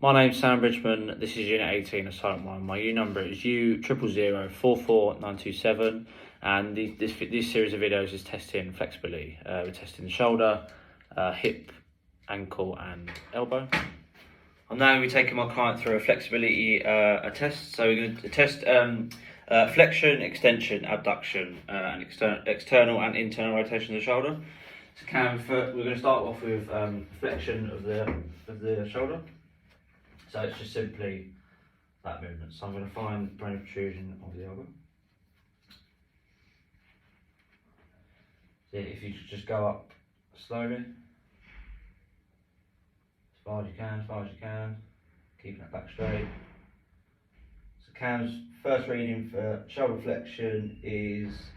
My name's Sam Bridgman. This is Unit 18 Assignment 1. My U number is U00044927, and this series of videos is testing flexibility. We're testing the shoulder, hip, ankle and elbow. I'm now going to be taking my client through a flexibility test. So we're going to test flexion, extension, abduction, and external and internal rotation of the shoulder. So we're going to start off with flexion of the shoulder. So it's just simply that movement. So I'm going to find brain protrusion of the elbow. So if you just go up slowly, as far as you can, keeping it back straight. So Cam's first reading for shoulder flexion is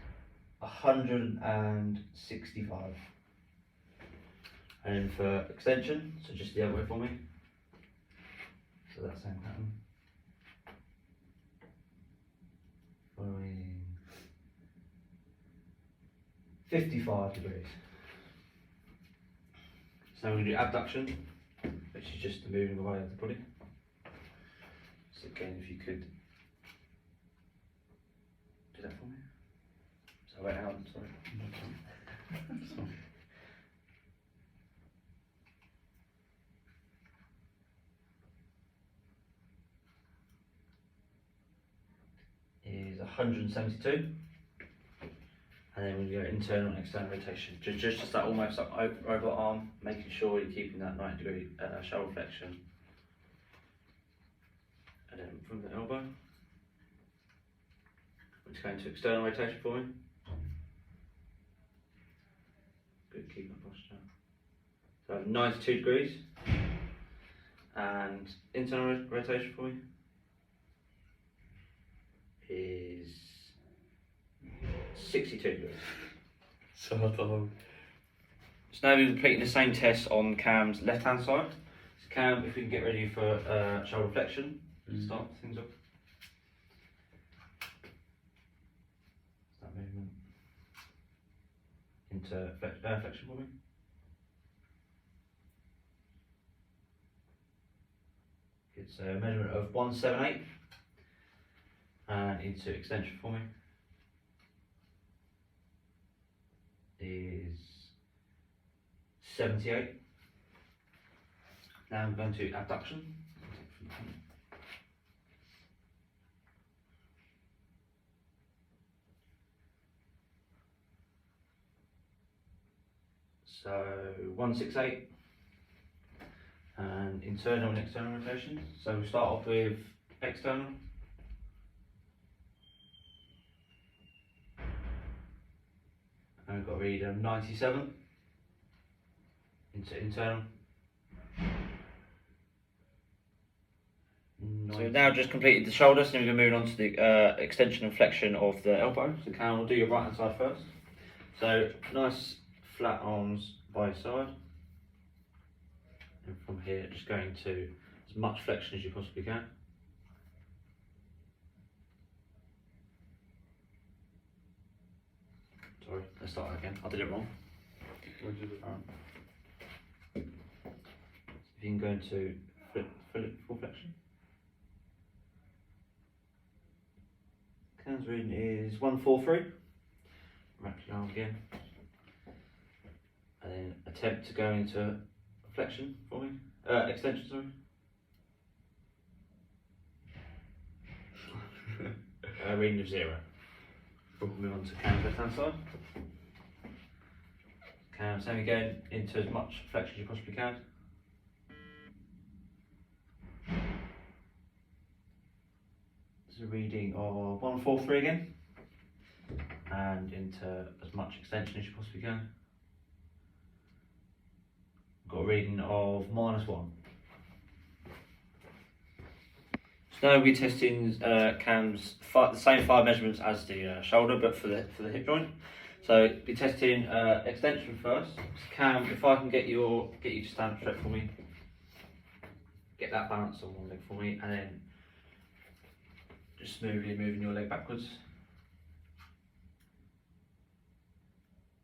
165. And then for extension, so just the elbow for me. So that same pattern. Following 55 degrees. So now we're going to do abduction, which is just the moving away of the body. So again, if you could do that for me. So wait, Alan, sorry. Sorry. Is 172, and then we go internal and external rotation. Just that almost like over arm, making sure you're keeping that 90 degree shoulder flexion. And then from the elbow, we're just going to external rotation for me. Good, keep that posture. So 92 degrees, and internal rotation for me is 62 degrees. So now we're completing the same test on Cam's left hand side. So Cam, if we can get ready for shoulder flexion, start things up. That movement into flexion for me. It's a measurement of 178. And into extension for me is 78. Now I'm going to abduction. So 168, and internal and external rotation. So we'll start off with external. And we've got to read 97 into internal. So we've now just completed the shoulder, so then we're going to move on to the extension and flexion of the elbow. So Cam, we'll do your right hand side first. So nice flat arms by your side. And from here, just going to as much flexion as you possibly can. Sorry, let's start again. I did it wrong. If you can go into full flexion. Cam's reading is 143. Wrap your arm again. And then attempt to go into flexion for me. Extension, sorry. Reading of 0. We'll move on to Cam's left hand side. Cam, same again, into as much flexion as you possibly can. This is a reading of 143 again. And into as much extension as you possibly can. Got a reading of -1. So now we'll be testing Cam's the same 5 measurements as the shoulder, but for the hip joint. So be testing extension first. So Cam, if I can get you to stand straight for me, get that balance on one leg for me, and then just smoothly moving your leg backwards.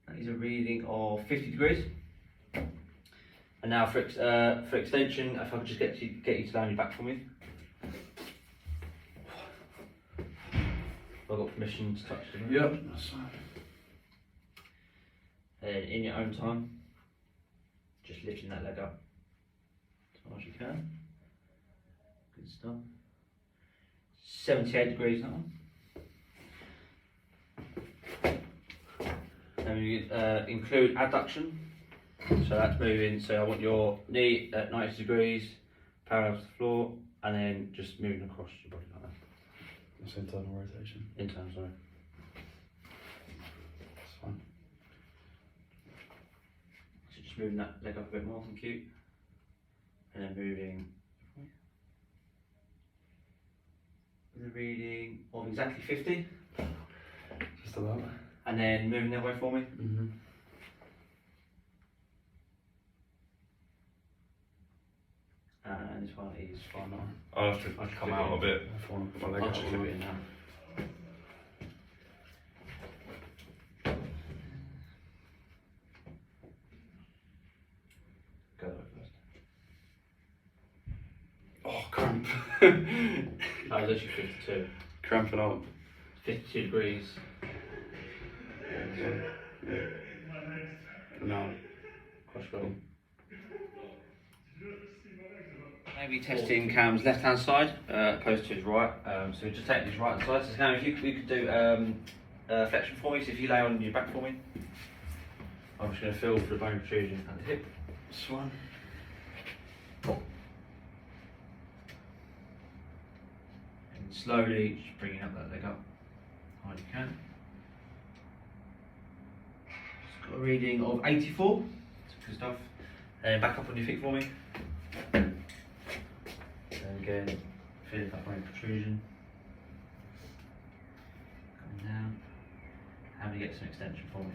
That is a reading of 50 degrees. And now for extension, if I could just get you to lay on your back for me. I've got permission to touch it. Yep, that's fine. And in your own time, just lifting that leg up as far as you can. Good stuff. 78 degrees that one. Then we include adduction. So that's moving, so I want your knee at 90 degrees, parallel to the floor, and then just moving across your body like that. That's internal rotation. Internal, sorry. That's fine. So just moving that leg up a bit more, thank you. And then moving with a reading of exactly 50. Just about. And then moving that way for me. Mm-hmm. And this one is fine now. I'll have to come out a bit if I want to put my leg I'll up. just flip it in now. Go that way first. Oh, cramp. That was actually 52. Cramping up. 52 degrees. No. Cross roll. Maybe testing Cam's left hand side opposed to his right. So we just take his right hand side. So Cam, if you could do flexion for me, so if you lay on your back for me. I'm just going to feel for the bone protrusion at the hip. This one. And slowly just bringing up that leg up as high as you can. Just got a reading of 84. That's good stuff. And back up on your feet for me. And again, feeling that bone protrusion. Coming down. How do you get some extension for me?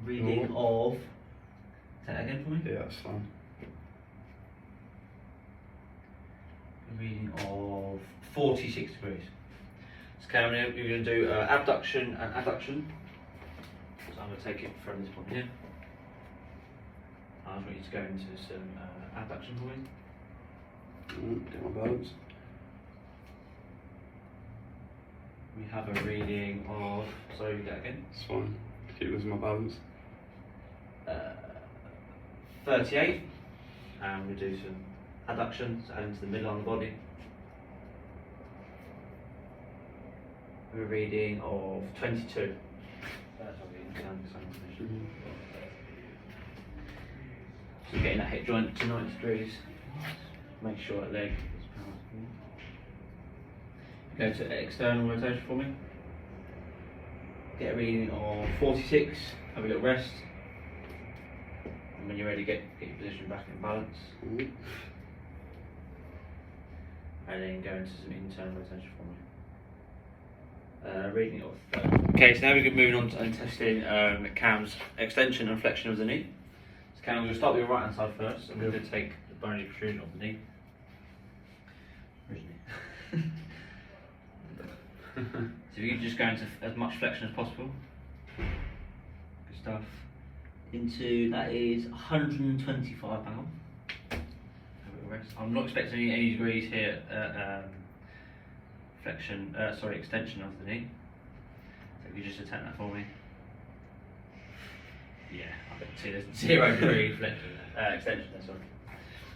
Reading of. Say that again for me? Yeah, that's fine. A reading of 46 degrees. So Cam, we're going to do abduction and adduction. So I'm going to take it from this point here. I just want you to go into some abduction for me. Get my balance. We have a reading of, sorry, read that again. It's fine. Keep losing my balance. 38. And we do some adductions, add into the middle of the body. We're reading of 22. That's what we can definition. So getting that hip joint to 90 degrees. Make sure that leg is balanced. Go to external rotation for me. Get a reading of 46. Have a little rest. And when you're ready, get your position back in balance. And then go into some internal rotation for me. Reading of 30. Okay, so now we're moving on to testing Cam's extension and flexion of the knee. So Cam, we're going to start with your right hand side first. I'm going to take the bony protrusion of the knee. Where's the knee? So if you could just go into as much flexion as possible. Good stuff. Into, that is 125 pounds. Rest. I'm not expecting any degrees here extension of the knee. So if you just attempt that for me. Yeah, I bet see there's 0 degree flexion, extension there, sorry.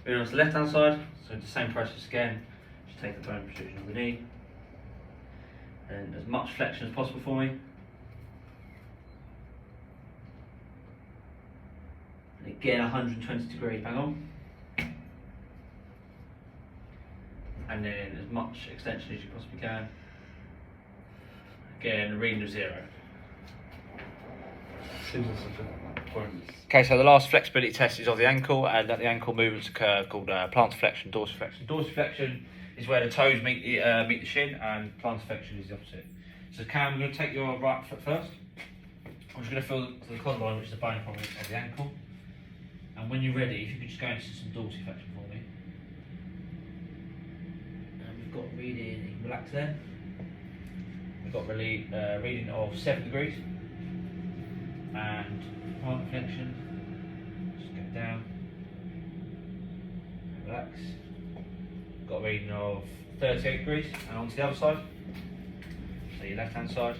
Moving on to the left hand side, so the same process again. Just take the bone protrusion of the knee. And as much flexion as possible for me. And again 120 degrees, bang on. And then as much extension as you possibly can. Again, a reading of 0. Seems like such a point. Okay, so the last flexibility test is of the ankle, and at the ankle movements occur called plantar flexion, dorsiflexion. Dorsiflexion is where the toes meet the shin, and plantar flexion is the opposite. So Cam, I'm going to take your right foot first. I'm just going to feel the condyle, which is the bone problem of the ankle. And when you're ready, if you could just go into some dorsiflexion for me. We've got reading, relax there. We've got reading of 7 degrees and Palm flexion. Just get down. Relax. Got a reading of 38 degrees, and onto the other side. So your left hand side.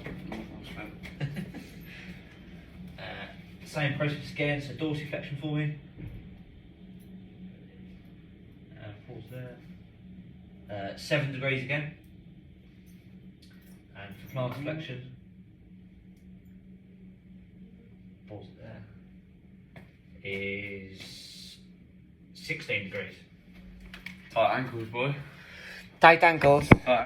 Same process again, so dorsiflexion for me. Pause there. 7 degrees again. And for plantar flexion. Pause it there. Is 16 degrees. Tight ankles, boy. Tight ankles. Tight